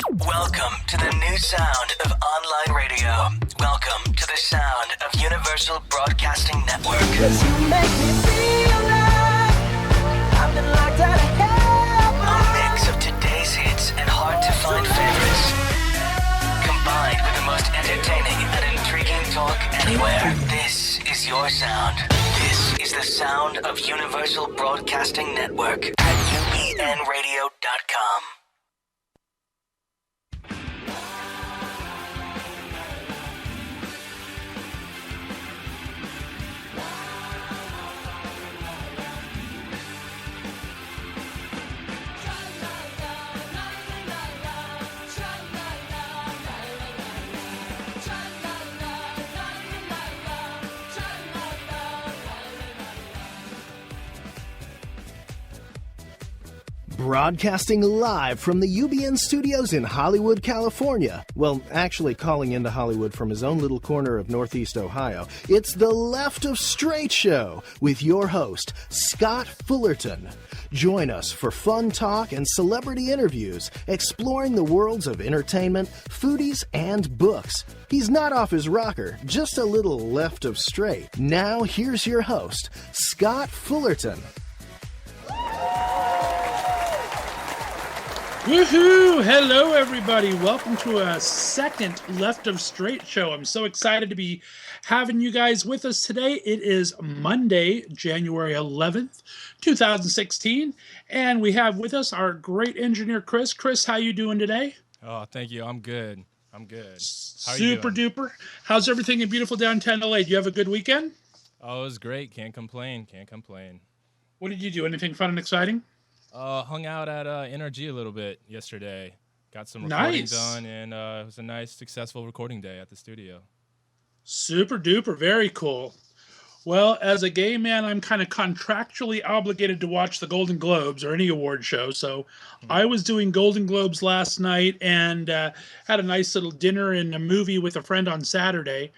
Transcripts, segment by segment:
Welcome to the new sound of online radio. Welcome to the sound of Universal Broadcasting Network. 'Cause you make me feel like I've been locked out of heaven. A mix of today's hits and hard-to-find favorites, combined with the most entertaining and intriguing talk anywhere. This is your sound. This is the sound of Universal Broadcasting Network at ubnradio.com. Broadcasting live from the UBN studios in Hollywood, California. Well, actually calling into Hollywood from his own little corner of Northeast Ohio. It's the Left of Str8 show with your host, Scott Fullerton. Join us for fun talk and celebrity interviews, exploring the worlds of entertainment, foodies, and books. He's not off his rocker, just a little left of Str8. Now, here's your host, Scott Fullerton. Woohoo! Hello, everybody. Welcome to a second Left of Str8 show. I'm so excited to be having you guys with us today. It is Monday, January 11th, 2016, and we have with us our great engineer, Chris. Chris, how you doing today? Oh, thank you. I'm good. How are you Super doing? duper. How's everything in beautiful downtown LA? Do you have a good weekend? Oh, it was great. Can't complain. What did you do? Anything fun and exciting? Hung out at NRG a little bit yesterday. Got some recordings done, and it was a nice, successful recording day at the studio. Super duper. Very cool. Well, as a gay man, I'm kind of contractually obligated to watch the Golden Globes or any award show. So I was doing Golden Globes last night and had a nice little dinner and a movie with a friend on Saturday.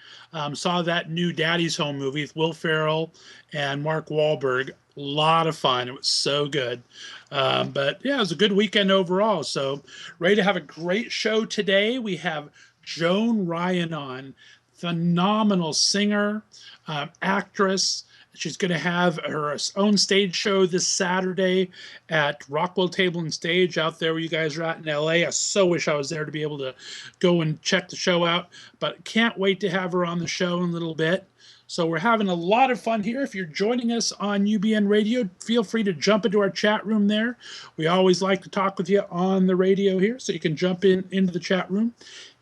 Saw that new Daddy's Home movie with Will Ferrell and Mark Wahlberg. A lot of fun. It was so good. But yeah, it was a good weekend overall. So ready to have a great show today. We have Joan Ryan on. Phenomenal singer, actress. She's going to have her own stage show this Saturday at Rockwell Table and Stage out there where you guys are at in LA. I so wish I was there to be able to go and check the show out, but can't wait to have her on the show in a little bit. So we're having a lot of fun here. If you're joining us on UBN Radio, feel free to jump into our chat room there. We always like to talk with you on the radio here, so you can jump into the chat room.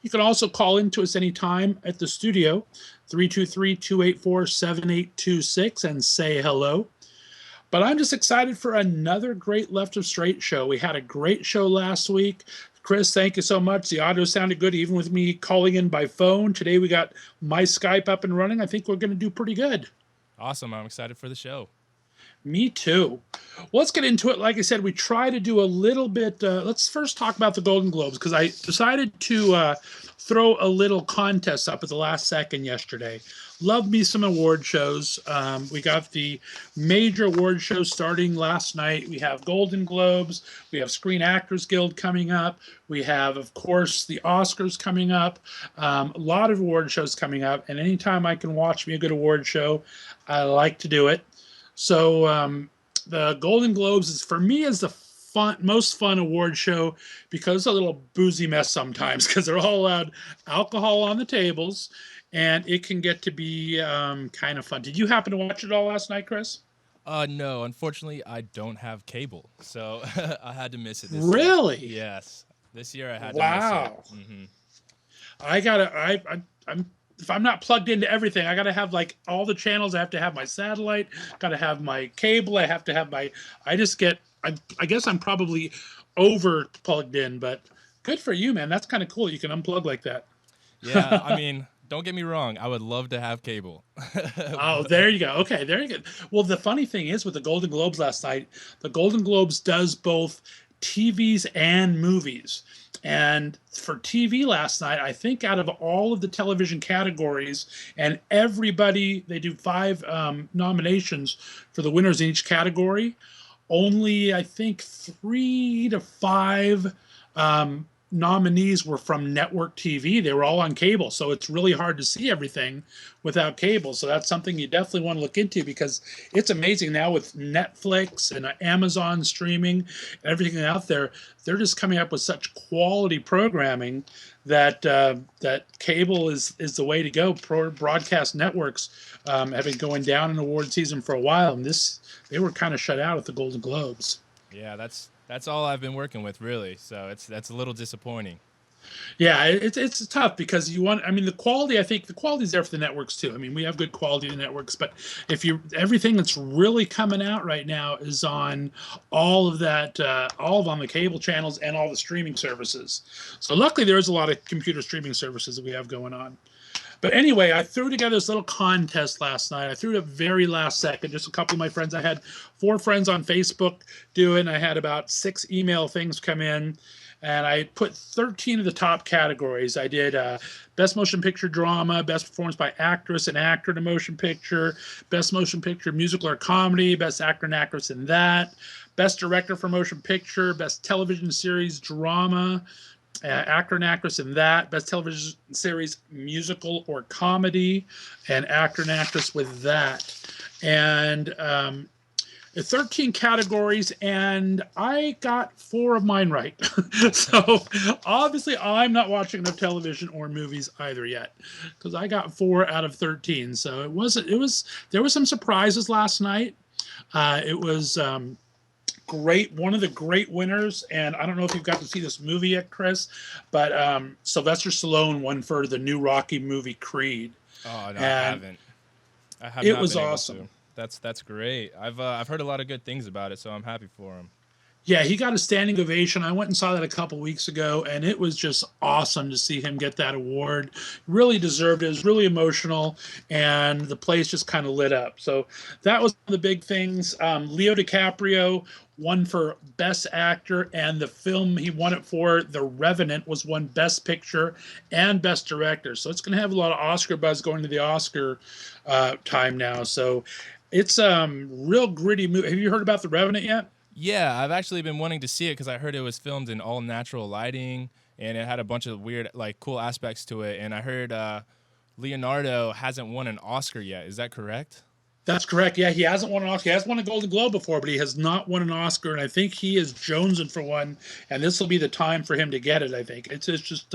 You can also call in to us anytime at the studio, 323-284-7826, and say hello. But I'm just excited for another great Left of Str8 show. We had a great show last week. Chris, thank you so much. The audio sounded good, even with me calling in by phone. Today we got my Skype up and running. I think we're going to do pretty good. Awesome. I'm excited for the show. Me too. Well, let's get into it. Like I said, we try to do a little bit. Let's first talk about the Golden Globes, because I decided to throw a little contest up at the last second yesterday. Love me some award shows. We got the major award shows starting last night. We have Golden Globes. We have Screen Actors Guild coming up. We have, of course, the Oscars coming up. A lot of award shows coming up. And anytime I can watch me a good award show, I like to do it. So the Golden Globes is, for me, is the most fun award show because it's a little boozy mess sometimes, because they're all allowed alcohol on the tables, and it can get to be kind of fun. Did you happen to watch it all last night, Chris? No, unfortunately, I don't have cable, so I had to miss it this Really? year. Yes. This year I had to miss it. I'm if I'm not plugged into everything, I got to have like all the channels. I have to have my satellite, got to have my cable. I have to have my, I guess I'm probably over plugged in, but good for you, man. That's kind of cool. You can unplug like that. Yeah. I mean, don't get me wrong. I would love to have cable. Oh, there you go. Okay. There you go. Well, the funny thing is with the Golden Globes last night, the Golden Globes does both TVs and movies. And for TV last night, I think out of all of the television categories, and everybody, they do 5 nominations for the winners in each category. Only, I think, 3 to 5 nominees were from network TV. They were all on cable, so it's really hard to see everything without cable. So that's something you definitely want to look into, because it's amazing now with Netflix and Amazon streaming and everything out there. They're just coming up with such quality programming that that cable is the way to go. Broadcast networks have been going down in award season for a while, and they were kind of shut out at the Golden Globes. Yeah, that's all I've been working with, really. So that's a little disappointing. Yeah, it's tough because you want. I mean, the quality. I think the quality is there for the networks too. I mean, we have good quality in the networks, but if everything that's really coming out right now is on all of that, on the cable channels and all the streaming services. So luckily, there's a lot of computer streaming services that we have going on. But anyway, I threw together this little contest last night. I threw it at very last second. Just a couple of my friends. I had 4 friends on Facebook do it, and I had about 6 email things come in. And I put 13 of the top categories. I did Best Motion Picture Drama, Best Performance by Actress and Actor in a Motion Picture, Best Motion Picture Musical or Comedy, Best Actor and Actress in that, Best Director for Motion Picture, Best Television Series Drama, Actor and Actress in that, Best Television Series Musical or Comedy, and Actor and Actress with that. And 13 categories, and I got 4 of mine right. So obviously I'm not watching enough television or movies either yet, because I got 4 out of 13. So there was some surprises last night. It was great. One of the great winners, and I don't know if you've got to see this movie yet, Chris, but Sylvester Stallone won for the new Rocky movie, Creed. Oh, no, I haven't. It was awesome. That's great. I've heard a lot of good things about it, so I'm happy for him. Yeah, he got a standing ovation. I went and saw that a couple weeks ago, and it was just awesome to see him get that award. Really deserved it. It was really emotional, and the place just kind of lit up. So that was one of the big things. Leo DiCaprio won for Best Actor, and the film he won it for, The Revenant, was won Best Picture and Best Director. So it's going to have a lot of Oscar buzz going to the Oscar time now. So it's real gritty movie. Have you heard about The Revenant yet? Yeah, I've actually been wanting to see it because I heard it was filmed in all natural lighting, and it had a bunch of weird, cool aspects to it. And I heard Leonardo hasn't won an Oscar yet. Is that correct? That's correct. Yeah, he hasn't won an Oscar. He has won a Golden Globe before, but he has not won an Oscar, and I think he is jonesing for one, and this will be the time for him to get it, I think. It's just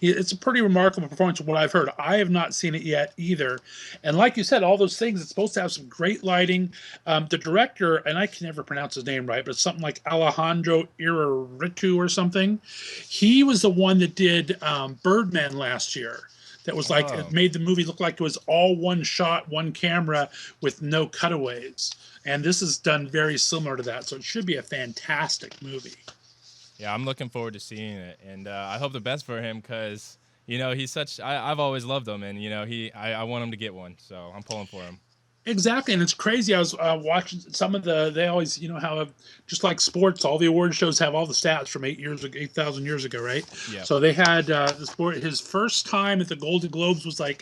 it's a pretty remarkable performance from what I've heard. I have not seen it yet either. And like you said, all those things, it's supposed to have some great lighting. The director, and I can never pronounce his name right, but it's something like Alejandro Iñárritu or something. He was the one that did Birdman last year. That was it made the movie look like it was all one shot, one camera with no cutaways. And this is done very similar to that. So it should be a fantastic movie. Yeah, I'm looking forward to seeing it. And I hope the best for him because, he's such, I've always loved him. And, I want him to get one. So I'm pulling for him. Exactly, and it's crazy. I was watching some of they always, how just like sports, all the award shows have all the stats from 8,000 years ago, right? Yeah. So they had his first time at the Golden Globes was I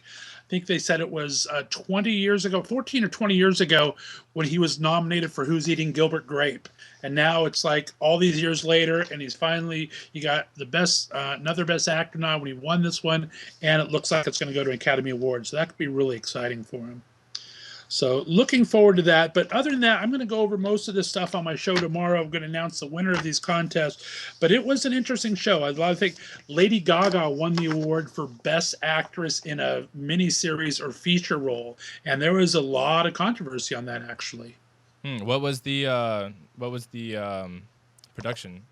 think they said it was 20 years ago, 14 or 20 years ago, when he was nominated for Who's Eating Gilbert Grape, and now it's all these years later, and he got the another Best Actor nod when he won this one, and it looks like it's going to go to an Academy Award, so that could be really exciting for him. So looking forward to that. But other than that, I'm going to go over most of this stuff on my show tomorrow. I'm going to announce the winner of these contests. But it was an interesting show. I think Lady Gaga won the award for Best Actress in a miniseries or feature role. And there was a lot of controversy on that, actually. What was the production?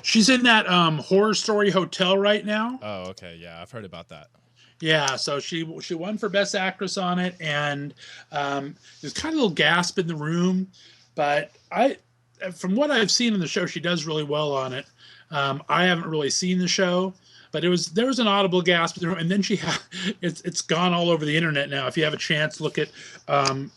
She's in that Horror Story Hotel right now. Oh, okay. Yeah, I've heard about that. Yeah, so she won for Best Actress on it, and there's kind of a little gasp in the room, but from what I've seen in the show, she does really well on it. I haven't really seen the show, but there was an audible gasp in the room, and then it's gone all over the internet now. If you have a chance, look at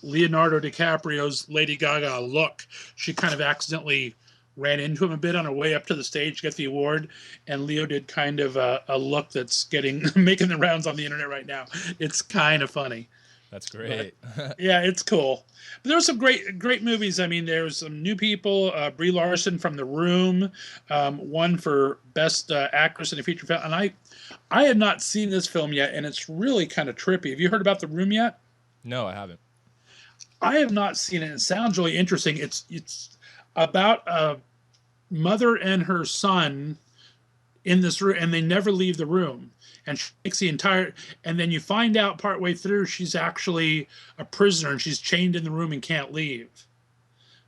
Leonardo DiCaprio's Lady Gaga look. She kind of accidentally ran into him a bit on her way up to the stage to get the award, and Leo did kind of a look that's making the rounds on the internet right now. It's kind of funny. That's great. Yeah, it's cool. But there's some great movies. I mean, there's some new people. Brie Larson from The Room, won for Best Actress in a Feature Film. And I had not seen this film yet, and it's really kind of trippy. Have you heard about The Room yet? No, I haven't. I have not seen it. It sounds really interesting. It's about a mother and her son in this room, and they never leave the room. And she makes the entire, and then you find out partway through she's actually a prisoner and she's chained in the room and can't leave.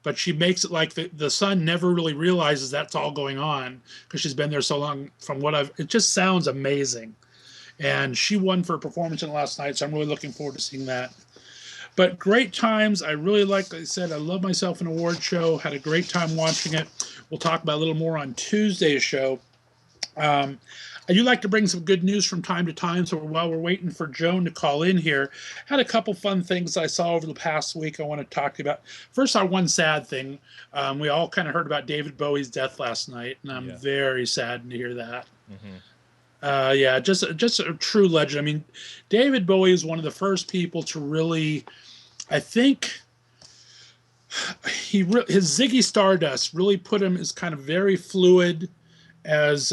But she makes it like the son never really realizes that's all going on because she's been there so long. It just sounds amazing. And she won for a performance in it last night, so I'm really looking forward to seeing that. But great times. I really like I said, I love myself an award show. Had a great time watching it. We'll talk about a little more on Tuesday's show. I do like to bring some good news from time to time. So while we're waiting for Joan to call in here, had a couple fun things I saw over the past week I want to talk to you about. First, our one sad thing. We all kind of heard about David Bowie's death last night, and I'm very saddened to hear that. Yeah, just a true legend. I mean, David Bowie is one of the first people to really, I think, his Ziggy Stardust really put him as kind of very fluid as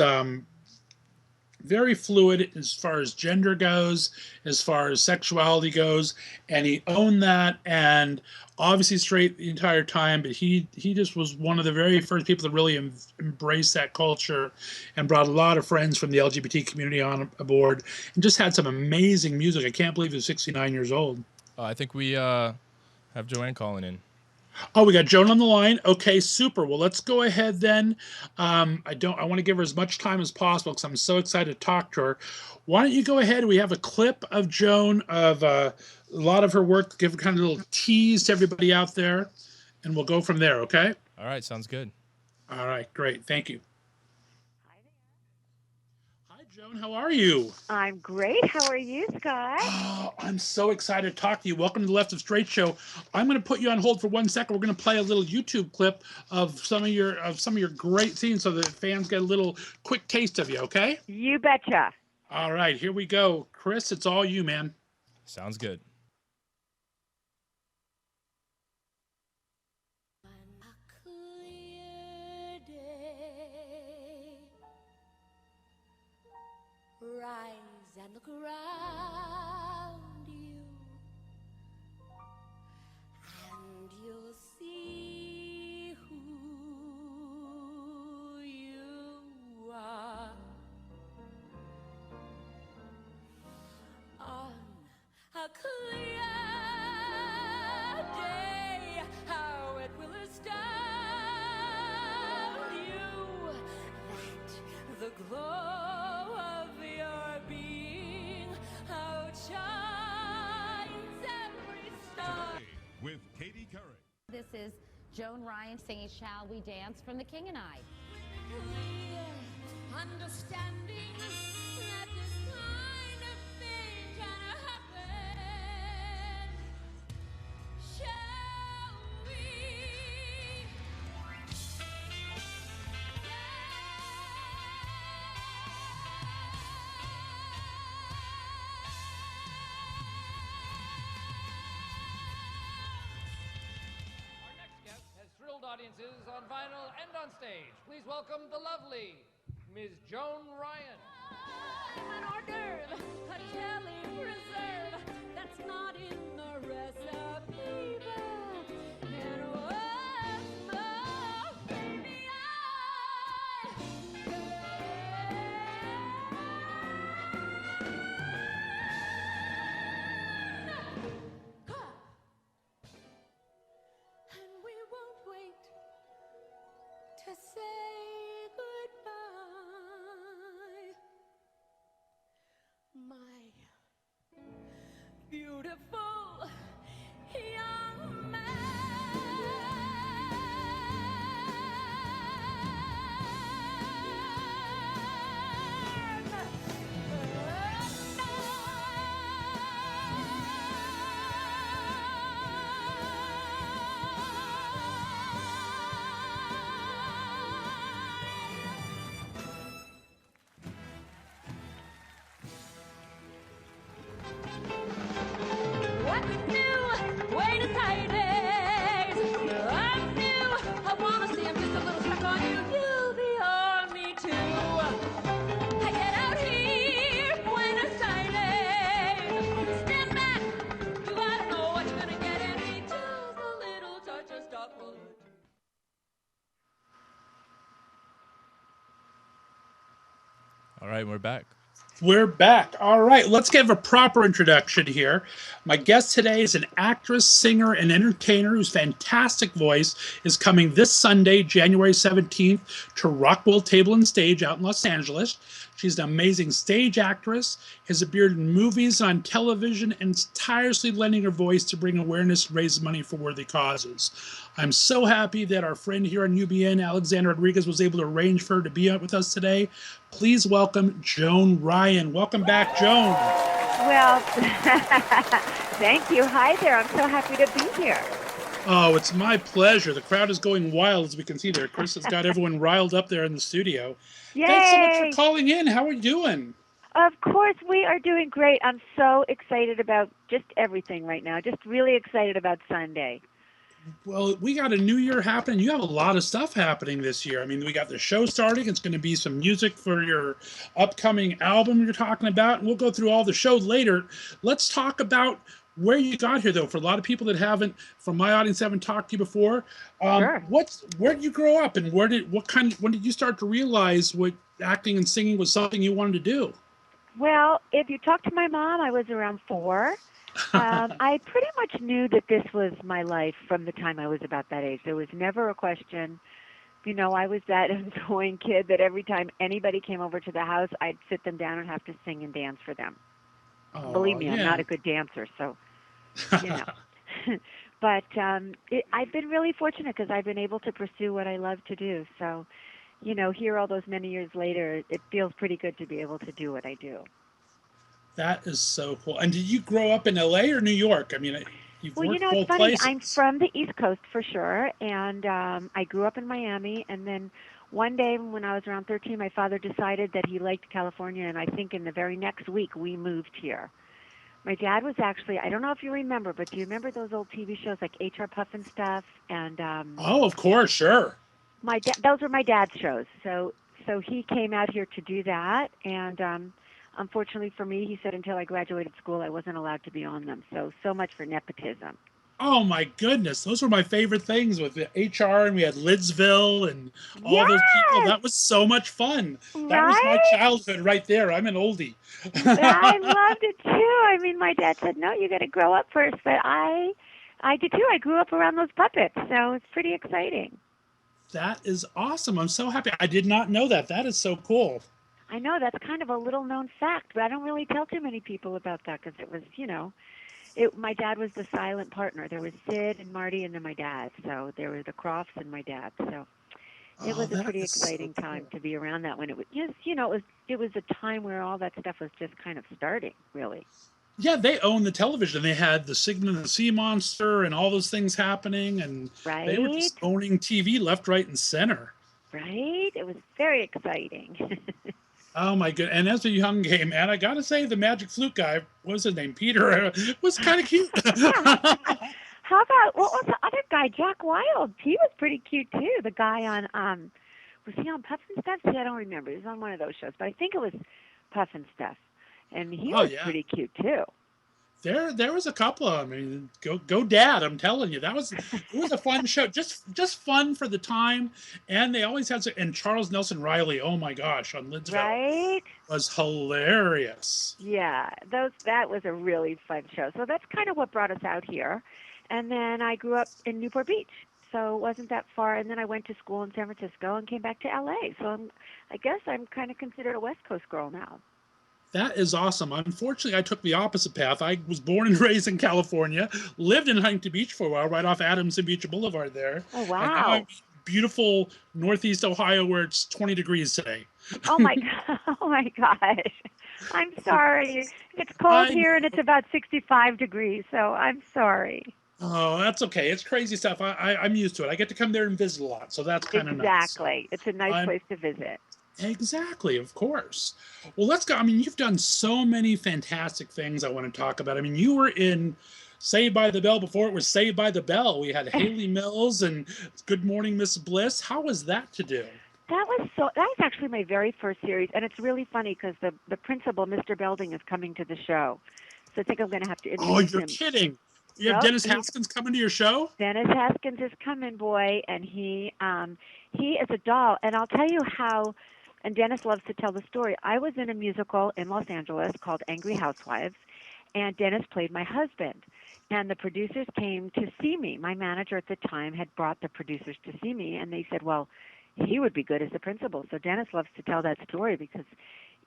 far as gender goes, as far as sexuality goes, and he owned that, and obviously straight the entire time, but he just was one of the very first people to really embrace that culture and brought a lot of friends from the LGBT community on aboard and just had some amazing music. I can't believe he was 69 years old. I think we have Joanne calling in. Oh, we got Joan on the line. Okay, super. Well, let's go ahead then. I want to give her as much time as possible because I'm so excited to talk to her. Why don't you go ahead? We have a clip of Joan of a lot of her work, give kind of a little tease to everybody out there, and we'll go from there, okay? All right, sounds good. All right, great. Thank you. Hi, Joan. How are you? I'm great. How are you, Scott? Oh, I'm so excited to talk to you. Welcome to the Left of Str8 show. I'm going to put you on hold for 1 second. We're going to play a little YouTube clip of some of your great scenes so that fans get a little quick taste of you, okay? You betcha. All right, here we go. Chris, it's all you, man. Sounds good. Rise and look around you, and you'll see who you are. On a clear day, how it will astound you that the glow with Katie Couric. This is Joan Ryan singing Shall We Dance from The King and I. Understanding that this kind of thing can happen. Shall we? Audiences on vinyl and on stage. Please welcome the lovely Ms. Joan Ryan. An hors d'oeuvre, a jelly preserve that's not in the recipe book. And what's more, baby, to say goodbye, my beautiful young man. All right, we're back. We're back. All right, let's give a proper introduction here. My guest today is an actress, singer, and entertainer whose fantastic voice is coming this Sunday, January 17th, to Rockwell Table and Stage out in Los Angeles. She's an amazing stage actress, has appeared in movies and on television, and is tirelessly lending her voice to bring awareness and raise money for worthy causes. I'm so happy that our friend here on UBN, Alexander Rodriguez, was able to arrange for her to be with us today. Please welcome Joan Ryan. Welcome back, Joan. Well, thank you. Hi there. I'm so happy to be here. Oh, it's my pleasure. The crowd is going wild, as we can see there. Chris has got everyone riled up there in the studio. Yay! Thanks so much for calling in. How are you doing? Of course, we are doing great. I'm so excited about just everything right now. Just really excited about Sunday. Well, we got a new year happening. You have a lot of stuff happening this year. I mean, we got the show starting. It's going to be some music for your upcoming album you're talking about, and we'll go through all the show later. Let's talk about where you got here, though. For a lot of people that haven't, from my audience, haven't talked to you before. Sure. Where did you grow up, and when did you start to realize what acting and singing was something you wanted to do? Well, if you talk to my mom, I was around 4. I pretty much knew that this was my life from the time I was about that age. There was never a question. You know, I was that annoying kid that every time anybody came over to the house, I'd sit them down and have to sing and dance for them. Oh, Believe me, yeah. I'm not a good dancer, so, you know. But I've been really fortunate because I've been able to pursue what I love to do. So, you know, here all those many years later, it feels pretty good to be able to do what I do. That is so cool. And did you grow up in LA or New York? I mean, you've Well, worked you know, both it's funny. places. I'm from the East Coast for sure, and I grew up in Miami. And then one day when I was around 13, my father decided that he liked California, and I think in the very next week we moved here. My dad was actually, I don't know if you remember, but do you remember those old TV shows like HR Puff and stuff? And Oh, of course, sure. those were my dad's shows. So he came out here to do that, and unfortunately for me, he said until I graduated school, I wasn't allowed to be on them. So much for nepotism. Oh my goodness, those were my favorite things with the HR, and we had Lidsville and all those people. That was so much fun. That was my childhood right there. I'm an oldie. I loved it too. I mean, my dad said, "No, you got to grow up first," but I did too. I grew up around those puppets, so it's pretty exciting. That is awesome. I'm so happy. I did not know that. That is so cool. I know that's kind of a little known fact, but I don't really tell too many people about that because it was, you know, my dad was the silent partner. There was Sid and Marty and then my dad. So there were the Crofts and my dad. So it was a pretty exciting time to be around that when it was just, you know, it was a time where all that stuff was just kind of starting, really. Yeah, they owned the television. They had the Sigmund and the Sea Monster and all those things happening, and they were just owning TV left, right, and center. Right? It was very exciting. Oh my good! And as a young gay man, I gotta say the Magic Flute guy, what was his name? Peter, was kind of cute. How about what was the other guy? Jack Wilde. He was pretty cute too. The guy on was he on Puff and Stuff? See, I don't remember. He was on one of those shows, but I think it was Puff and Stuff, and he was pretty cute too. There was a couple of them. I mean, go Dad! I'm telling you, it was a fun show. Just fun for the time, and they always had and Charles Nelson Riley. Oh my gosh, on Lidsville was hilarious. Yeah, that was a really fun show. So that's kind of what brought us out here, and then I grew up in Newport Beach, so it wasn't that far. And then I went to school in San Francisco and came back to LA. So I guess I'm kind of considered a West Coast girl now. That is awesome. Unfortunately, I took the opposite path. I was born and raised in California, lived in Huntington Beach for a while, right off Adams and Beach Boulevard there. Oh, wow. And now I'm in beautiful Northeast Ohio where it's 20 degrees today. Oh, my gosh. I'm sorry. It's cold here, and it's about 65 degrees, so I'm sorry. Oh, that's okay. It's crazy stuff. I'm used to it. I get to come there and visit a lot, so that's kind of nice. Exactly. It's a nice place to visit. Exactly, of course. Well, let's go. I mean, you've done so many fantastic things I want to talk about. I mean, you were in Saved by the Bell before it was Saved by the Bell. We had Haley Mills and Good Morning, Miss Bliss. How was that to do? That was actually my very first series, and it's really funny because the principal, Mr. Belding, is coming to the show. So I think I'm going to have to introduce him. Oh, you're kidding. You have Dennis Haskins coming to your show? Dennis Haskins is coming, boy, and he is a doll. And I'll tell you how And Dennis loves to tell the story. I was in a musical in Los Angeles called Angry Housewives, and Dennis played my husband. And the producers came to see me. My manager at the time had brought the producers to see me, and they said, well, he would be good as the principal. So Dennis loves to tell that story because,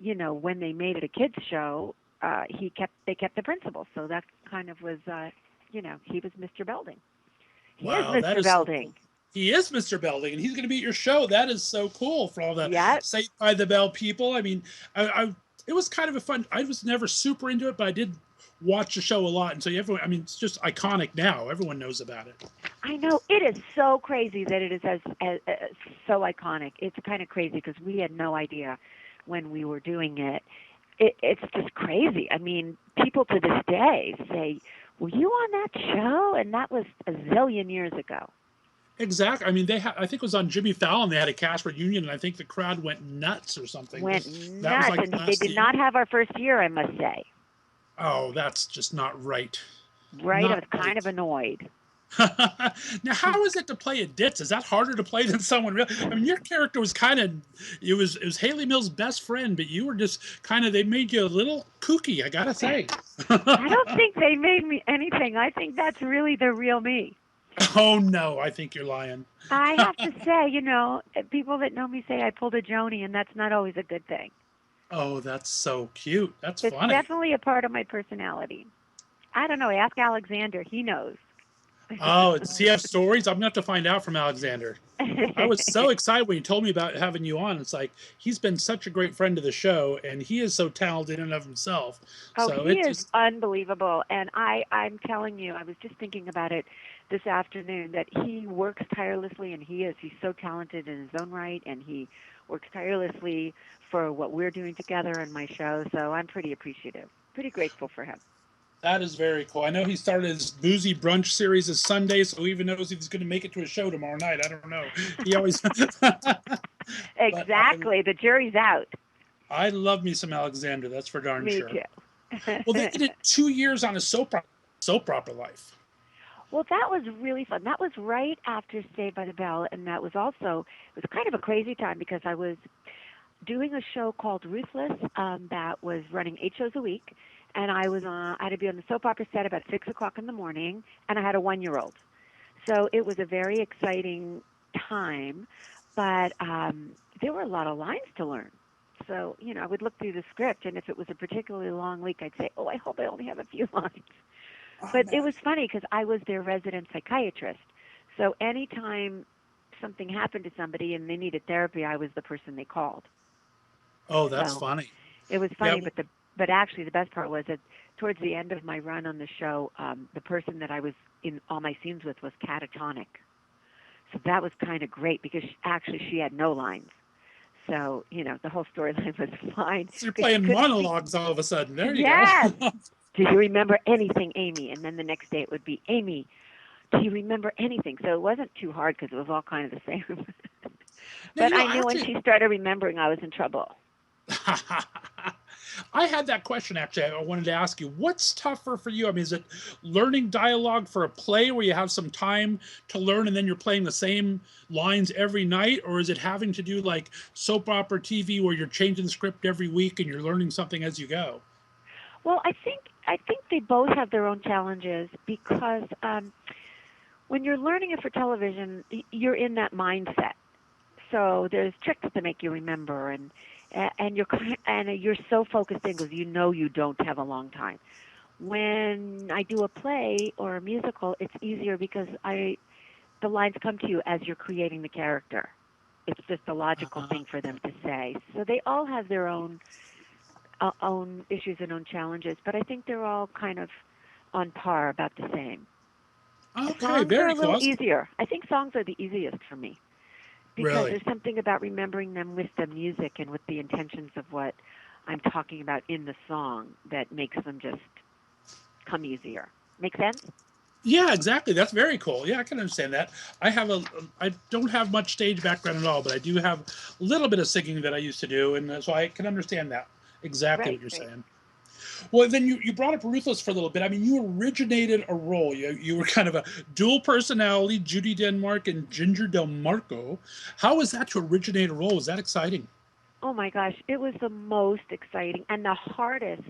you know, when they made it a kids show, they kept the principal. So that kind of was, you know, he was Mr. Belding. He Wow, is that Mr. is so Belding. cool. He is Mr. Belding, and he's going to be at your show. That is so cool for all the Yeah. Saved by the Bell people. I mean, it was kind of a fun. I was never super into it, but I did watch the show a lot, and so everyone. I mean, it's just iconic now. Everyone knows about it. I know it is so crazy that it is as so iconic. It's kind of crazy because we had no idea when we were doing it. It's just crazy. I mean, people to this day say, "Were you on that show?" And that was a zillion years ago. Exactly. I mean, I think it was on Jimmy Fallon. They had a cast reunion, and I think the crowd went nuts or something. Went That was nuts, like and they last did year. not have our first year, I must say. Oh, that's just not right. Right? I Not was kind of annoyed. Now, how is it to play a ditz? Is that harder to play than someone real? I mean, your character was kind of, it was Haley Mills' best friend, but you were just kind of, they made you a little kooky, I gotta say. I don't think they made me anything. I think that's really the real me. Oh no, I think you're lying. I have to say, you know, people that know me say I pulled a Joni, and that's not always a good thing. Oh, that's so cute. That's It's funny. definitely a part of my personality. I don't know. Ask Alexander. He knows. Oh, does he have stories? I'm gonna have to find out from Alexander. I was so excited when he told me about having you on. It's like he's been such a great friend to the show, and he is so talented in and of himself. Oh, So he it's is just, unbelievable. And I'm telling you, I was just thinking about it this afternoon that he works tirelessly, and he's so talented in his own right, and he works tirelessly for what we're doing together in my show. So I'm pretty appreciative, pretty grateful for him. that is very cool. I know he started his boozy brunch series this Sunday, so who even knows if he's going to make it to a show tomorrow night? I don't know. He always. Exactly. The jury's out. I love me some Alexander. That's for darn Me sure. too. Well, they did 2 years on a soap opera life. Well, that was really fun. That was right after Saved by the Bell, and that was also, it was kind of a crazy time because I was doing a show called Restless that was running 8 shows a week, and I had to be on the soap opera set about 6 o'clock in the morning, and I had a 1-year-old. So it was a very exciting time, but there were a lot of lines to learn. So, you know, I would look through the script, and if it was a particularly long week, I'd say, oh, I hope I only have a few lines. But it was funny because I was their resident psychiatrist. So anytime something happened to somebody and they needed therapy, I was the person they called. Oh, that's So funny. it was funny, Yeah. but actually the best part was that towards the end of my run on the show, the person that I was in all my scenes with was catatonic. So that was kind of great because she had no lines. So, you know, the whole storyline was fine. So you're playing monologues all of a sudden. There you go. Do you remember anything, Amy? And then the next day it would be, Amy, do you remember anything? So it wasn't too hard because it was all kind of the same. Now, But I knew when she started remembering, I was in trouble. I had that question, actually. I wanted to ask you, what's tougher for you? I mean, is it learning dialogue for a play where you have some time to learn and then you're playing the same lines every night? Or is it having to do like soap opera TV where you're changing the script every week and you're learning something as you go? Well, I think they both have their own challenges because when you're learning it for television, you're in that mindset. So there's tricks to make you remember, and you're so focused in because you know you don't have a long time. When I do a play or a musical, it's easier because the lines come to you as you're creating the character. It's just a logical thing for them to say. So they all have their own issues and own challenges, but I think they're all kind of on par, about the same. Okay, songs very are a little cool. easier. I think songs are the easiest for me because Really? there's something about remembering them with the music and with the intentions of what I'm talking about in the song that makes them just come easier. Make sense? Yeah, exactly. That's very cool. Yeah, I can understand that. I don't have much stage background at all, but I do have a little bit of singing that I used to do, and so I can understand that exactly what you're saying. Well, then you brought up Ruthless for a little bit. I mean, you originated a role. You were kind of a dual personality, Judy Denmark and Ginger Del Marco. How was that to originate a role? Was that exciting? Oh my gosh, it was the most exciting and the hardest.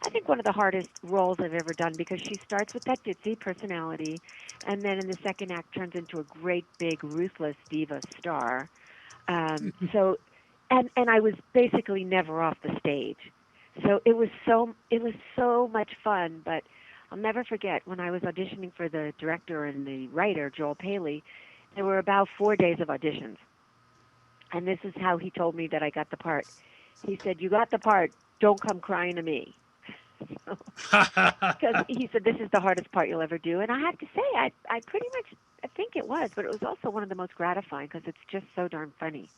I think one of the hardest roles I've ever done because she starts with that ditzy personality, and then in the second act turns into a great big ruthless diva star. So, and I was basically never off the stage. So it was so much fun. But I'll never forget when I was auditioning for the director and the writer Joel Paley. There were about 4 days of auditions, and this is how he told me that I got the part. He said, "You got the part. Don't come crying to me." Because he said this is the hardest part you'll ever do, and I have to say, I pretty much I think it was, but it was also one of the most gratifying because it's just so darn funny.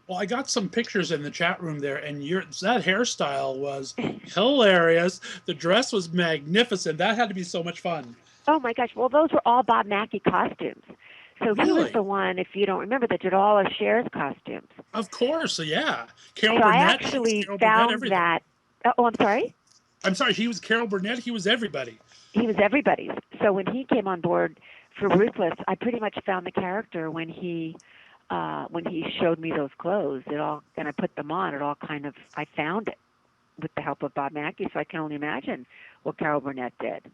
Well, I got some pictures in the chat room there, and that hairstyle was hilarious. The dress was magnificent. That had to be so much fun. Oh my gosh! Well, those were all Bob Mackie costumes. So he was Really? the one, if you don't remember, that did all of Cher's costumes. Of course, so yeah. Carol So I Burnett. actually Carol Burnett, found everything. that. Oh, I'm sorry. I'm sorry, he was Carol Burnett. He was everybody. He was everybody's. So when he came on board for Ruthless, I pretty much found the character when he showed me those clothes. And I put them on. I found it with the help of Bob Mackie. So I can only imagine what Carol Burnett did.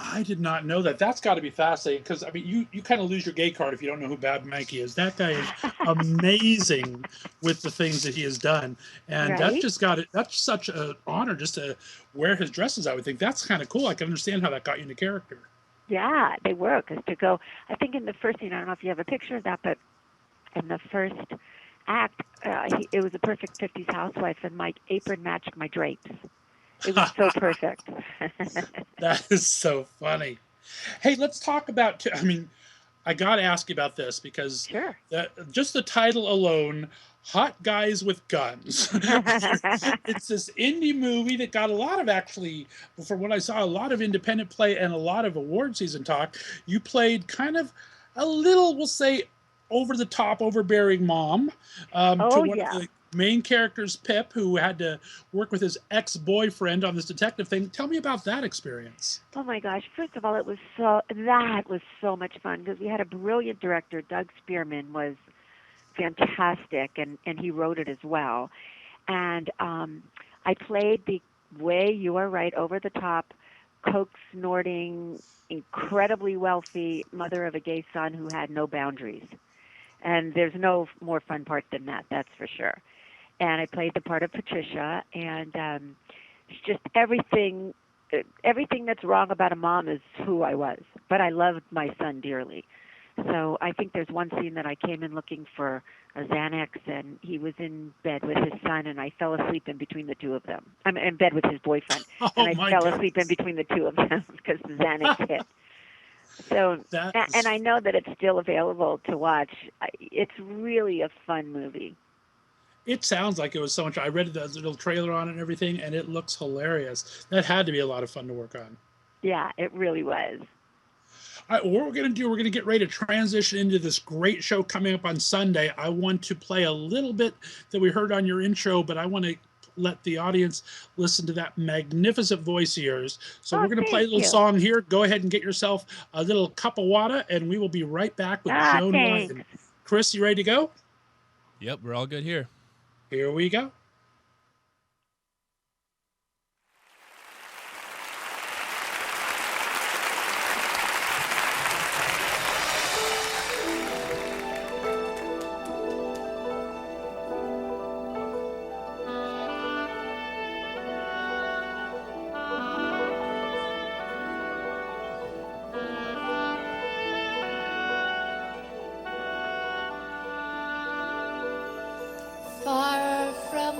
I did not know that. That's got to be fascinating because, I mean, you kind of lose your gay card if you don't know who Bob Mackie is. That guy is amazing with the things that he has done. And that's Right? just that's such an honor just to wear his dresses, I would think. That's kind of cool. I can understand how that got you into character. Yeah, they were. Because to go, I think in the first scene, I don't know if you have a picture of that, but in the first act, it was a perfect 50s housewife, and my apron matched my drapes. It was so perfect. That is so funny. Hey, let's talk about, I mean, I got to ask you about this because Sure. just the title alone, Hot Guys with Guns. It's this indie movie that got a lot of, actually, from what I saw, a lot of independent play and a lot of award season talk. You played kind of a little, we'll say, over the top, overbearing mom to one of the main characters, Pip, who had to work with his ex-boyfriend on this detective thing. Tell me about that experience. Oh my gosh! First of all, that was so much fun because we had a brilliant director. Doug Spearman was fantastic, and he wrote it as well. And I played the way you are right, over the top, coke snorting, incredibly wealthy mother of a gay son who had no boundaries. And there's no more fun part than that, that's for sure. And I played the part of Patricia, and it's just everything that's wrong about a mom is who I was. But I loved my son dearly. So I think there's one scene that I came in looking for a Xanax, and he was in bed with his son, and I fell asleep in between the two of them. I'm in bed with his boyfriend, and I fell asleep in between the two of them because the Xanax hit. So, and I know that it's still available to watch. It's really a fun movie. It sounds like it was so much. I read the little trailer on it and everything, and it looks hilarious. That had to be a lot of fun to work on. Yeah, it really was. All right, what we're going to do, we're going to get ready to transition into this great show coming up on Sunday. I want to play a little bit that we heard on your intro, but I want to let the audience listen to that magnificent voice of yours. So we're going to play a little song here. Go ahead and get yourself a little cup of water, and we will be right back with Joan Ryan. Chris, you ready to go? Yep, we're all good here. Here we go. Far from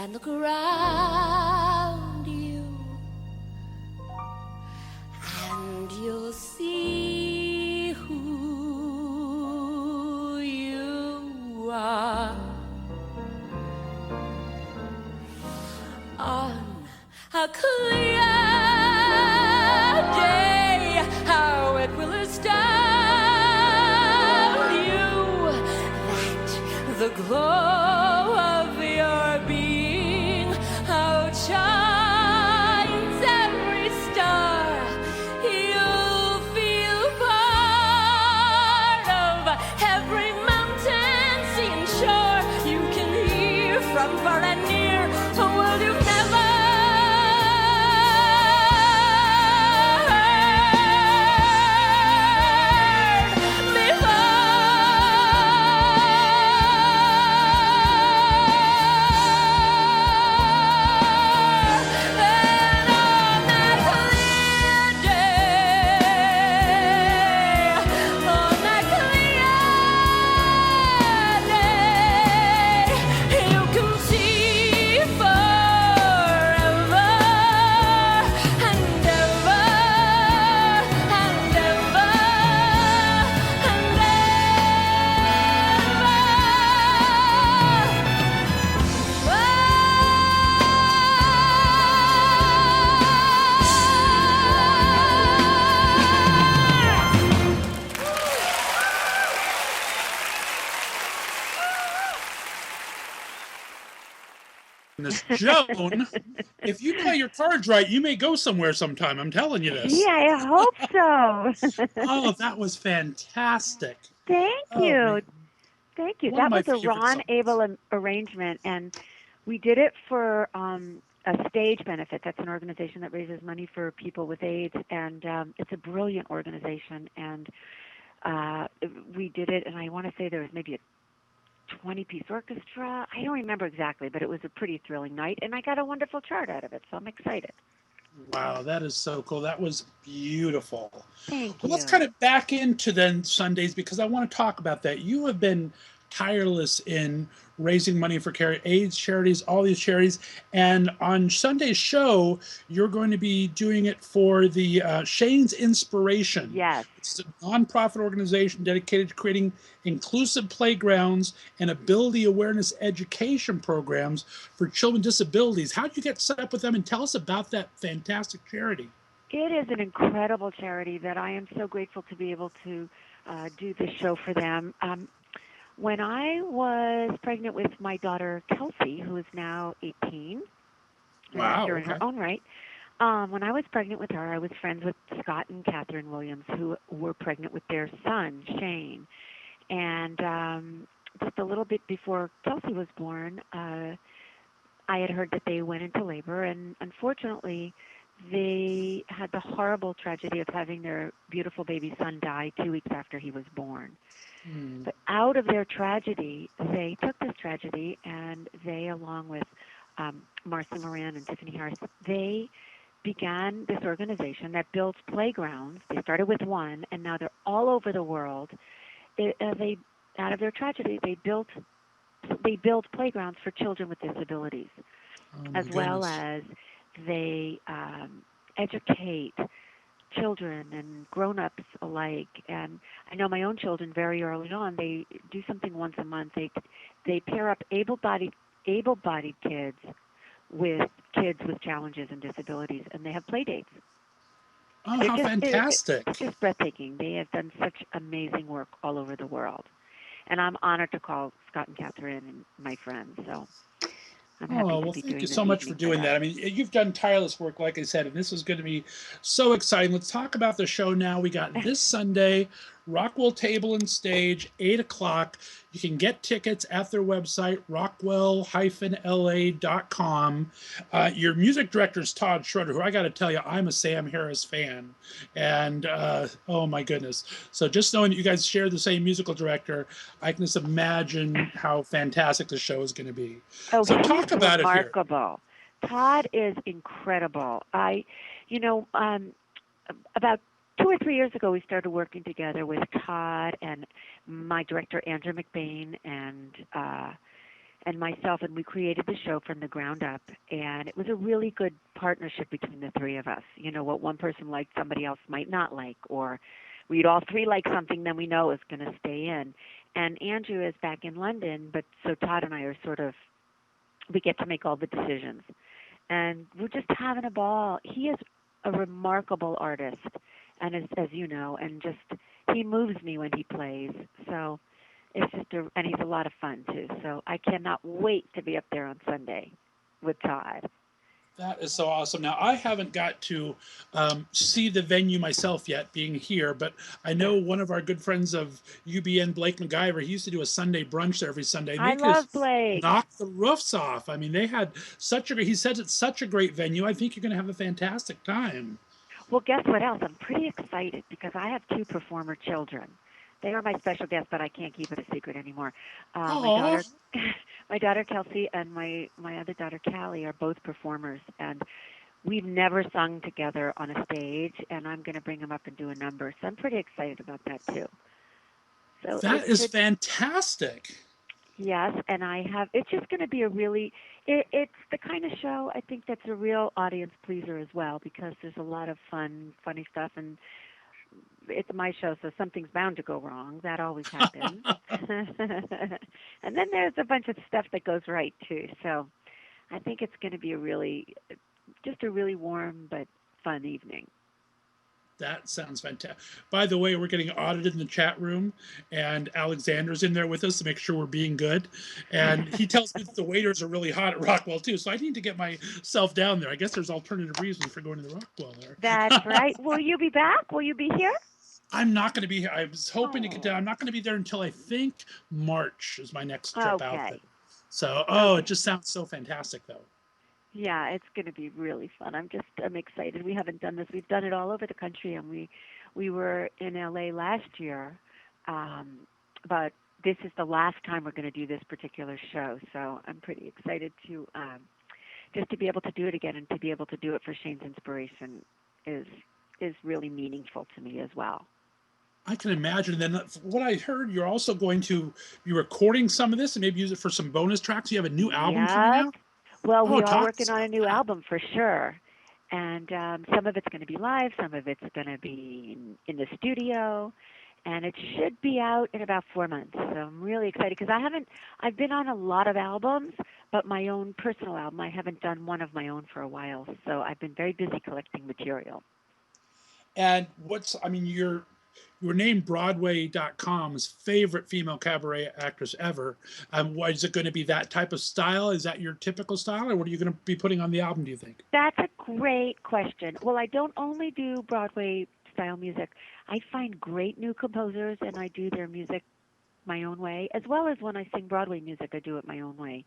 and look around you, and you'll see who you are. On a clear day, how it will astound you that the glow of your being outshines every star. You'll feel part of every mountain, sea and shore. You can hear from far and near a world you've never Joan, if you play your cards right, you may go somewhere sometime. I'm telling you this. Yeah, I hope so. Oh, that was fantastic. Thank Oh, you. man. Thank you. One of That my was a favorite Ron songs. Abel arrangement, and we did it for a stage benefit. That's an organization that raises money for people with AIDS, and it's a brilliant organization. And we did it, and I want to say there was maybe a 20-piece orchestra. I don't remember exactly, but it was a pretty thrilling night, and I got a wonderful chart out of it, so I'm excited. Wow, that is so cool. That was beautiful. Thank Well, you. let's kind of back into then Sundays because I want to talk about that. You have been tireless in raising money for AIDS charities, all these charities. And on Sunday's show, you're going to be doing it for the Shane's Inspiration. Yes. It's a nonprofit organization dedicated to creating inclusive playgrounds and ability awareness education programs for children with disabilities. How did you get set up with them? And tell us about that fantastic charity. It is an incredible charity that I am so grateful to be able to do this show for them. When I was pregnant with my daughter Kelsey, who is now 18, Wow, in her okay. own right, when I was pregnant with her, I was friends with Scott and Catherine Williams, who were pregnant with their son, Shane. And just a little bit before Kelsey was born, I had heard that they went into labor, and unfortunately, they had the horrible tragedy of having their beautiful baby son die 2 weeks after he was born. But out of their tragedy, they took this tragedy and they, along with Marcy Moran and Tiffany Harris, they began this organization that builds playgrounds. They started with one, and now they're all over the world. They out of their tragedy, they build playgrounds for children with disabilities, as well as they educate children and grown-ups alike. And I know my own children very early on, they do something once a month. They pair up able-bodied kids with challenges and disabilities, and they have play dates. Oh, how fantastic. It's just breathtaking. They have done such amazing work all over the world. And I'm honored to call Scott and Catherine my friends. So I'm happy to be thank doing you this so much for evening doing them. that. I mean, you've done tireless work, like I said, and this is going to be so exciting. Let's talk about the show now. We got this Sunday, Rockwell Table and Stage, 8 o'clock. You can get tickets at their website, rockwell-la.com. Your music director is Todd Schroeder, who I got to tell you, I'm a Sam Harris fan. And oh my goodness. So just knowing that you guys share the same musical director, I can just imagine how fantastic the show is going to be. Oh, So he's talk about it here. remarkable. Todd is incredible. About 2 or 3 years ago, we started working together with Todd and my director, Andrew McBain, and and myself, and we created the show from the ground up. And it was a really good partnership between the three of us. You know, what one person liked, somebody else might not like, or we'd all three like something, then we know it's going to stay in. And Andrew is back in London, but so Todd and I are sort of, we get to make all the decisions. And we're just having a ball. He is a remarkable artist, and as you know, and just he moves me when he plays. So it's just and he's a lot of fun too. So I cannot wait to be up there on Sunday with Todd. That is so awesome. Now, I haven't got to see the venue myself yet, being here, but I know one of our good friends of UBN, Blake MacGyver, he used to do a Sunday brunch there every Sunday. I love Blake. Knock the roofs off. I mean, they had he said it's such a great venue. I think you're going to have a fantastic time. Well, guess what else? I'm pretty excited because I have two performer children. They are my special guests, but I can't keep it a secret anymore. My daughter Kelsey and my other daughter Callie are both performers, and we've never sung together on a stage, and I'm going to bring them up and do a number. So I'm pretty excited about that too. So that is fantastic. Yes, and it's just going to be it's the kind of show I think that's a real audience pleaser as well, because there's a lot of funny stuff, and it's my show, so something's bound to go wrong. That always happens. And then there's a bunch of stuff that goes right too. So I think it's going to be a really warm but fun evening. That sounds fantastic. By the way, we're getting audited in the chat room, and Alexander's in there with us to make sure we're being good. And he tells me that the waiters are really hot at Rockwell too, so I need to get myself down there. I guess there's alternative reasons for going to the Rockwell there. That's right. Will you be back? Will you be here? I'm not going to be here. I was hoping to get down. I'm not going to be there until I think March is my next trip out there. So, it just sounds so fantastic, though. Yeah, it's going to be really fun. I'm excited. We haven't done this. We've done it all over the country, and we were in LA last year, but this is the last time we're going to do this particular show. So I'm pretty excited to just to be able to do it again, and to be able to do it for Shane's inspiration is really meaningful to me as well. I can imagine. Then what I heard, you're also going to be recording some of this and maybe use it for some bonus tracks. You have a new album coming out? Well, we are working on a new album for sure. And some of it's going to be live, some of it's going to be in the studio. And it should be out in about 4 months. So I'm really excited because I've been on a lot of albums, but my own personal album, I haven't done one of my own for a while. So I've been very busy collecting material. And you were named Broadway.com's favorite female cabaret actress ever. Is it going to be that type of style? Is that your typical style, or what are you going to be putting on the album, do you think? That's a great question. Well, I don't only do Broadway-style music. I find great new composers, and I do their music my own way, as well as when I sing Broadway music, I do it my own way.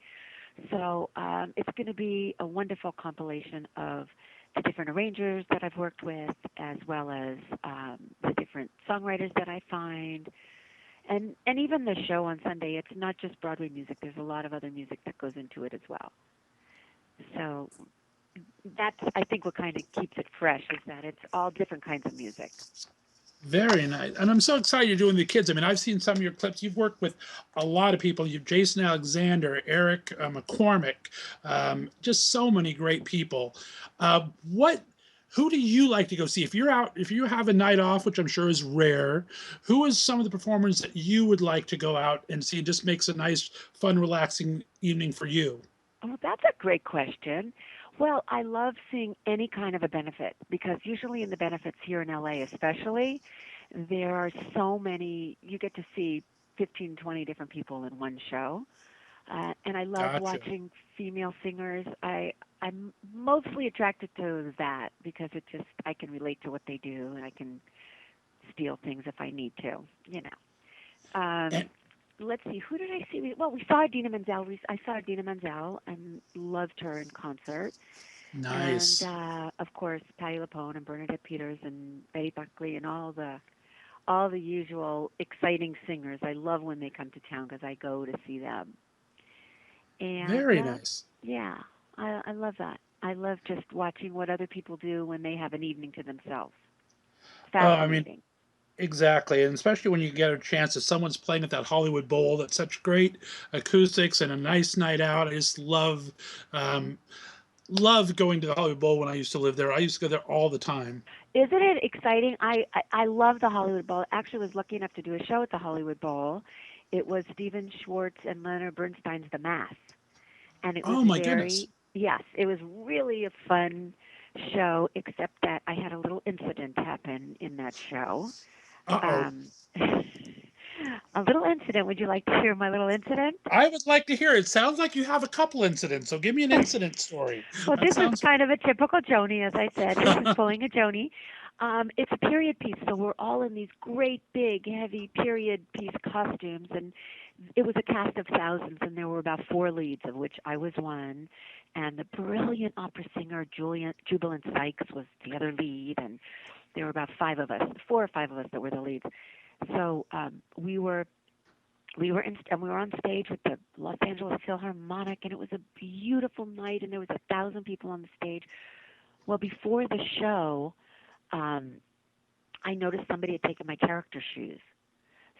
So it's going to be a wonderful compilation of the different arrangers that I've worked with, as well as the different songwriters that I find. And even the show on Sunday, it's not just Broadway music. There's a lot of other music that goes into it as well. So that's, I think, what kind of keeps it fresh, is that it's all different kinds of music. Very nice. And I'm so excited you're doing the kids. I mean, I've seen some of your clips. You've worked with a lot of people. You've Jason Alexander, Eric McCormick, just so many great people. Who do you like to go see? If you have a night off, which I'm sure is rare, who is some of the performers that you would like to go out and see? It just makes a nice, fun, relaxing evening for you. Oh, that's a great question. Well, I love seeing any kind of a benefit, because usually in the benefits here in LA especially, there are so many, you get to see 15, 20 different people in one show. And I love watching female singers. I'm mostly attracted to that because I can relate to what they do, and I can steal things if I need to, you know. Let's see, who did I see? Well, we saw Idina Menzel. I saw Idina Menzel and loved her in concert. Nice. And of course, Patti LuPone and Bernadette Peters and Betty Buckley and all the usual exciting singers. I love when they come to town because I go to see them. And very nice. Yeah, I love that. I love just watching what other people do when they have an evening to themselves. Fascinating. Exactly, and especially when you get a chance if someone's playing at that Hollywood Bowl, that's such great acoustics and a nice night out. I just um, love going to the Hollywood Bowl when I used to live there. I used to go there all the time. Isn't it exciting? I love the Hollywood Bowl. Actually, was lucky enough to do a show at the Hollywood Bowl. It was Stephen Schwartz and Leonard Bernstein's The Mass, and it was Oh my goodness. yes, it was really a fun show. Except that I had a little incident happen in that show. Uh-oh. A little incident. Would you like to hear my little incident? I would like to hear it. Sounds like you have a couple incidents, so give me an incident story. Well, That this sounds is kind of a typical Joni, as I said. This is pulling a Joni. It's a period piece, so we're all in these great, big, heavy period piece costumes, and it was a cast of thousands, and there were about 4 leads, of which I was one, and the brilliant opera singer Jubilant Sykes was the other lead, and there were about 4 or 5 of us that were the leads. So we were on stage with the Los Angeles Philharmonic, and it was a beautiful night, and there was 1,000 people on the stage. Well, before the show, I noticed somebody had taken my character shoes.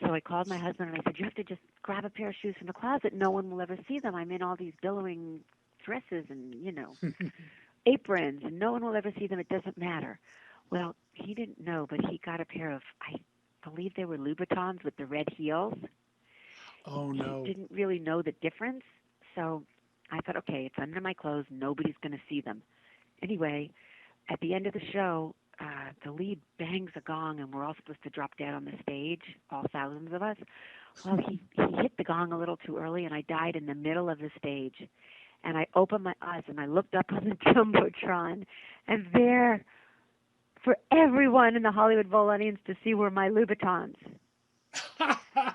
So I called my husband, and I said, you have to just grab a pair of shoes from the closet. No one will ever see them. I'm in all these billowing dresses and, aprons, and no one will ever see them. It doesn't matter. Well, he didn't know, but he got a pair of, I believe they were Louboutins with the red heels. Oh no. He didn't really know the difference. So I thought, okay, it's under my clothes. Nobody's going to see them. Anyway, at the end of the show, the lead bangs a gong, and we're all supposed to drop dead on the stage, all thousands of us. Well, he hit the gong a little too early, and I died in the middle of the stage. And I opened my eyes, and I looked up on the Jumbotron, and there, for everyone in the Hollywood Bowl audience to see, were my Louboutins.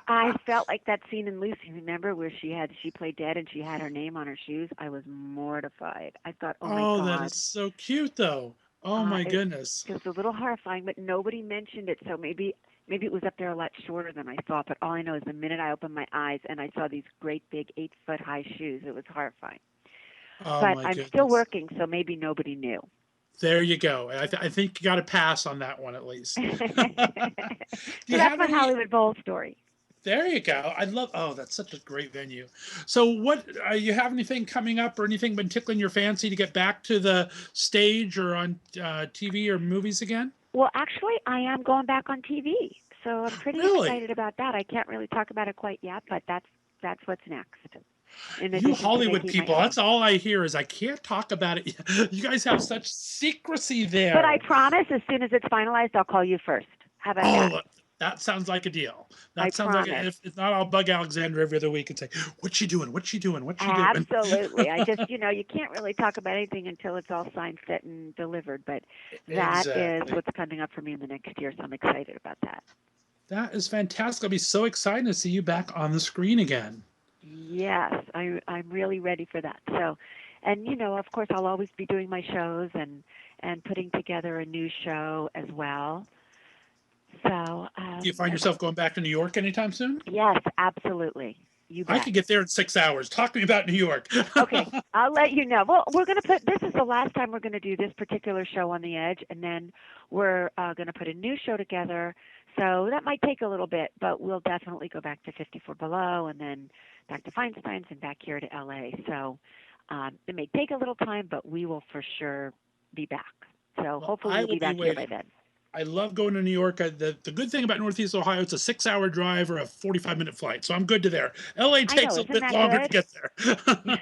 I felt like that scene in Lucy, remember, where she played dead and she had her name on her shoes. I was mortified. I thought, oh my God. That is so cute, though. Oh my goodness. It was a little horrifying, but nobody mentioned it, so maybe it was up there a lot shorter than I thought. But all I know is the minute I opened my eyes and I saw these great big 8-foot high shoes, it was horrifying. Oh but my I'm goodness. still working, so maybe nobody knew. There you go. I think you got to pass on that one at least. So that's my Hollywood Bowl story. There you go. That's such a great venue. So what, you have anything coming up or anything been tickling your fancy to get back to the stage or on TV or movies again? Well, actually, I am going back on TV, so I'm pretty excited about that. I can't really talk about it quite yet, but that's what's next. You Hollywood people, that's all I hear is I can't talk about it. You guys have such secrecy there. But I promise, as soon as it's finalized, I'll call you first. How about that? That sounds like a deal. That I sounds promise. like if not, I'll bug Alexander every other week and say, "What's she doing? What's she doing? What's she doing?" Absolutely. I just, you can't really talk about anything until it's all signed, set, and delivered. But that is what's coming up for me in the next year, so I'm excited about that. That is fantastic. It'll be so exciting to see you back on the screen again. Yes, I'm really ready for that. So, and of course, I'll always be doing my shows and putting together a new show as well. So, do you find yourself going back to New York anytime soon? Yes, absolutely. You bet. I could get there in 6 hours. Talk to me about New York. Okay, I'll let you know. Well, this is the last time we're going to do this particular show on the Edge, and then we're going to put a new show together. So that might take a little bit, but we'll definitely go back to 54 Below and then back to Feinstein's and back here to LA. So it may take a little time, but we will for sure be back. So hopefully we'll be back here by then. I love going to New York. The good thing about Northeast Ohio, it's a 6-hour drive or a 45-minute flight, so I'm good to there. LA takes a bit longer to get there.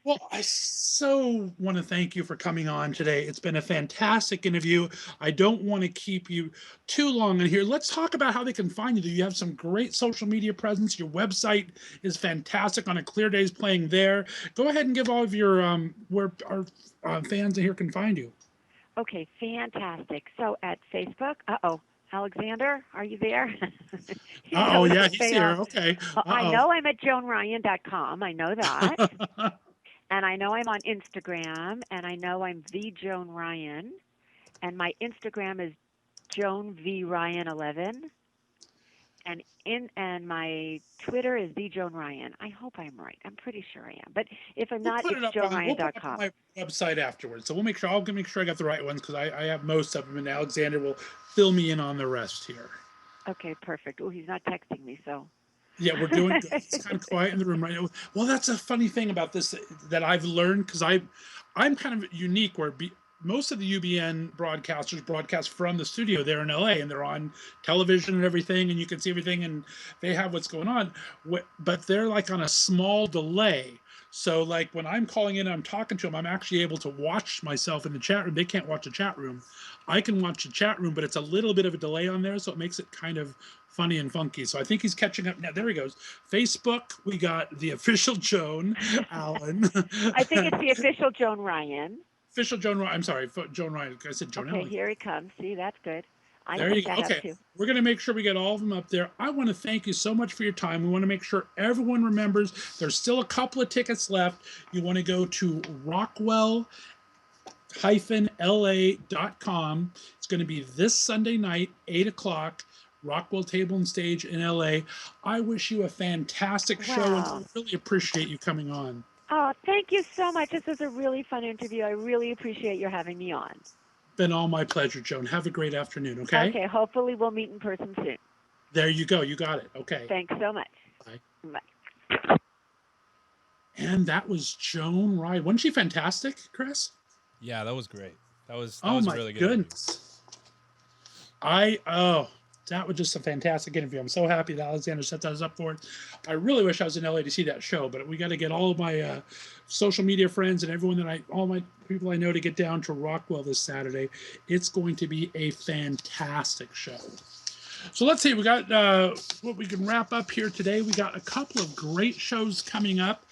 Well, I so want to thank you for coming on today. It's been a fantastic interview. I don't want to keep you too long in here. Let's talk about how they can find you. You have some great social media presence. Your website is fantastic. On a clear days playing there. Go ahead and give all of your where our fans here can find you. Okay, fantastic. So at Facebook, Alexander, are you there? Yeah, he's here. Okay. I know I'm at joanryan.com. I know that. And I know I'm on Instagram, and I know I'm the Joan Ryan. And my Instagram is Joan V Ryan 11. And my Twitter is the Joan Ryan. I hope I'm right. I'm pretty sure I am. But if I'm We'll not, put it's it up on we'll put it up on joanryan.com. my website afterwards. So I'll make sure I got the right ones because I have most of them, and Alexander will fill me in on the rest here. Okay, perfect. Oh, he's not texting me, so. Yeah, we're doing good. It's kind of quiet in the room right now. Well, that's a funny thing about this that I've learned because I'm kind of unique where most of the UBN broadcasters broadcast from the studio there in LA, and they're on television and everything, and you can see everything, and they have what's going on. But they're like on a small delay. So like when I'm calling in, I'm talking to them, I'm actually able to watch myself in the chat room. They can't watch the chat room. I can watch the chat room, but it's a little bit of a delay on there, so it makes it kind of funny and funky. So I think he's catching up now. There he goes. Facebook, we got the official Joan Allen. I think it's the official Joan Ryan. Official Joan Ryan. I'm sorry, Joan Ryan. I said Joan Okay, Allen. here he comes. See, that's good. I There you set go. that up Okay, too. we're going to make sure we get all of them up there. I want to thank you so much for your time. We want to make sure everyone remembers there's still a couple of tickets left. You want to go to rockwell-la.com. It's going to be this Sunday night, 8 o'clock. Rockwell Table and Stage in LA. I wish you a fantastic show, and I really appreciate you coming on. Oh, thank you so much. This was a really fun interview. I really appreciate your having me on. Been all my pleasure, Joan. Have a great afternoon, okay? Okay, hopefully we'll meet in person soon. There you go. You got it. Okay. Thanks so much. Bye. Bye. And that was Joan Ryan. Wasn't she fantastic, Chris? Yeah, that was great. That was Oh a my really good goodness. That was just a fantastic interview. I'm so happy that Alexander set us up for it. I really wish I was in LA to see that show, but we got to get all of my social media friends and everyone all my people I know to get down to Rockwell this Saturday. It's going to be a fantastic show. So let's see, we got what we can wrap up here today. We got a couple of great shows coming up.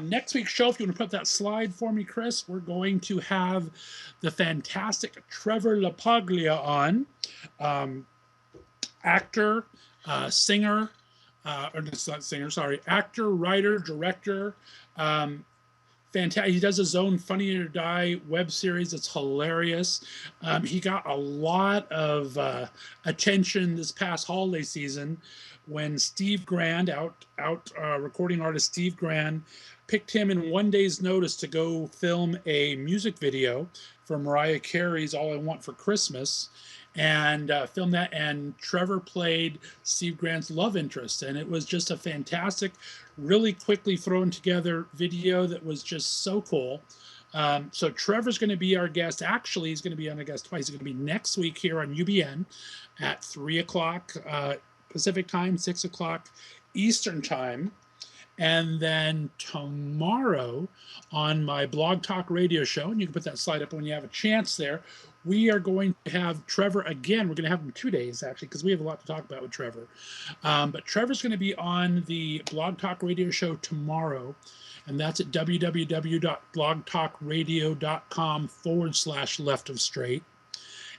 Next week's show, if you want to put that slide for me, Chris, we're going to have the fantastic Trevor LaPaglia on. Actor, singer, or it's not singer, sorry, actor, writer, director. Fantastic. He does his own Funny or Die web series. It's hilarious. He got a lot of attention this past holiday season when Steve Grand, recording artist Steve Grand, picked him in one day's notice to go film a music video for Mariah Carey's All I Want for Christmas. And filmed that, and Trevor played Steve Grant's love interest, and it was just a fantastic, really quickly thrown together video that was just so cool. So Trevor's going to be our guest. Actually, he's going to be on a guest twice. He's going to be next week here on UBN at 3 o'clock Pacific time, 6 o'clock Eastern time. And then tomorrow on my Blog Talk radio show, and you can put that slide up when you have a chance there, we are going to have Trevor again. We're going to have him 2 days, actually, because we have a lot to talk about with Trevor. But Trevor's going to be on the Blog Talk radio show tomorrow, and that's at www.blogtalkradio.com/leftofstraight.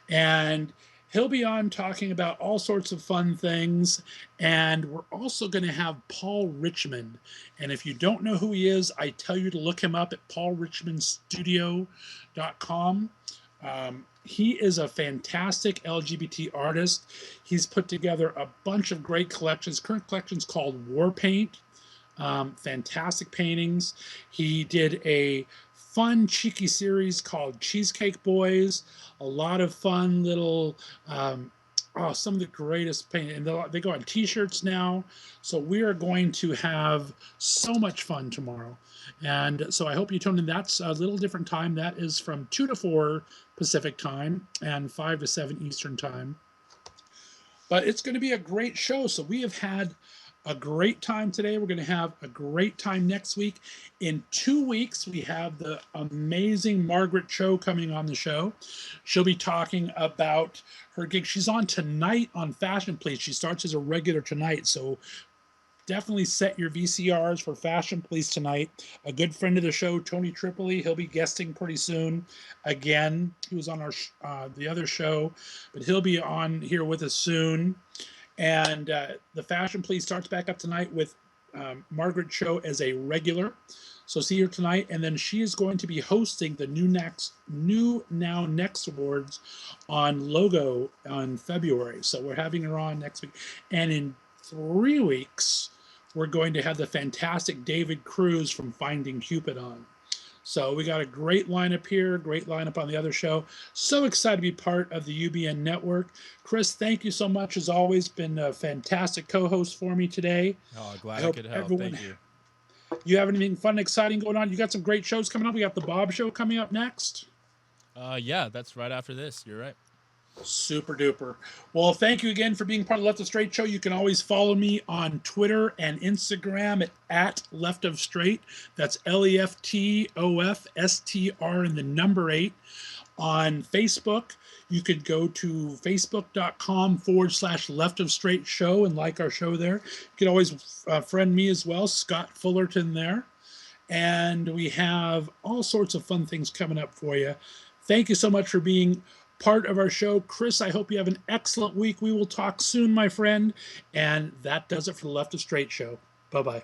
And he'll be on talking about all sorts of fun things. And we're also going to have Paul Richmond. And if you don't know who he is, I tell you to look him up at paulrichmondstudio.com. He is a fantastic LGBT artist. He's put together a bunch of great collections. Current collections called War Paint. Fantastic paintings. He did a fun, cheeky series called Cheesecake Boys. A lot of fun little, some of the greatest paint. And they go on T-shirts now. So we are going to have so much fun tomorrow. And so I hope you tune in. That's a little different time. That is from 2 to 4 Pacific time and 5 to 7 Eastern time. But it's going to be a great show. So we have had a great time today. We're going to have a great time next week. In 2 weeks, we have the amazing Margaret Cho coming on the show. She'll be talking about her gig. She's on tonight on Fashion Police. She starts as a regular tonight. So definitely set your VCRs for Fashion Police tonight. A good friend of the show, Tony Tripoli, he'll be guesting pretty soon. Again, he was on our the other show, but he'll be on here with us soon. And the Fashion Police starts back up tonight with Margaret Cho as a regular. So see her tonight. And then she is going to be hosting the New Now Next Awards on Logo on February. So we're having her on next week. And in 3 weeks, we're going to have the fantastic David Cruz from Finding Cupid on. So we got a great lineup here, great lineup on the other show. So excited to be part of the UBN network. Chris, thank you so much. As always, been a fantastic co-host for me today. Oh, glad I could help. Thank you. You have anything fun and exciting going on? You got some great shows coming up. We got the Bob Show coming up next. Yeah, that's right after this. You're right. Super duper. Well, thank you again for being part of the Left of Straight Show. You can always follow me on Twitter and Instagram at Left of Straight. That's LEFTOFSTR and the number 8. On Facebook, you could go to facebook.com/Left of Straight Show and like our show there. You can always friend me as well, Scott Fullerton there. And we have all sorts of fun things coming up for you. Thank you so much for being part of our show. Chris, I hope you have an excellent week. We will talk soon, my friend. And that does it for the Left of Straight Show. Bye-bye.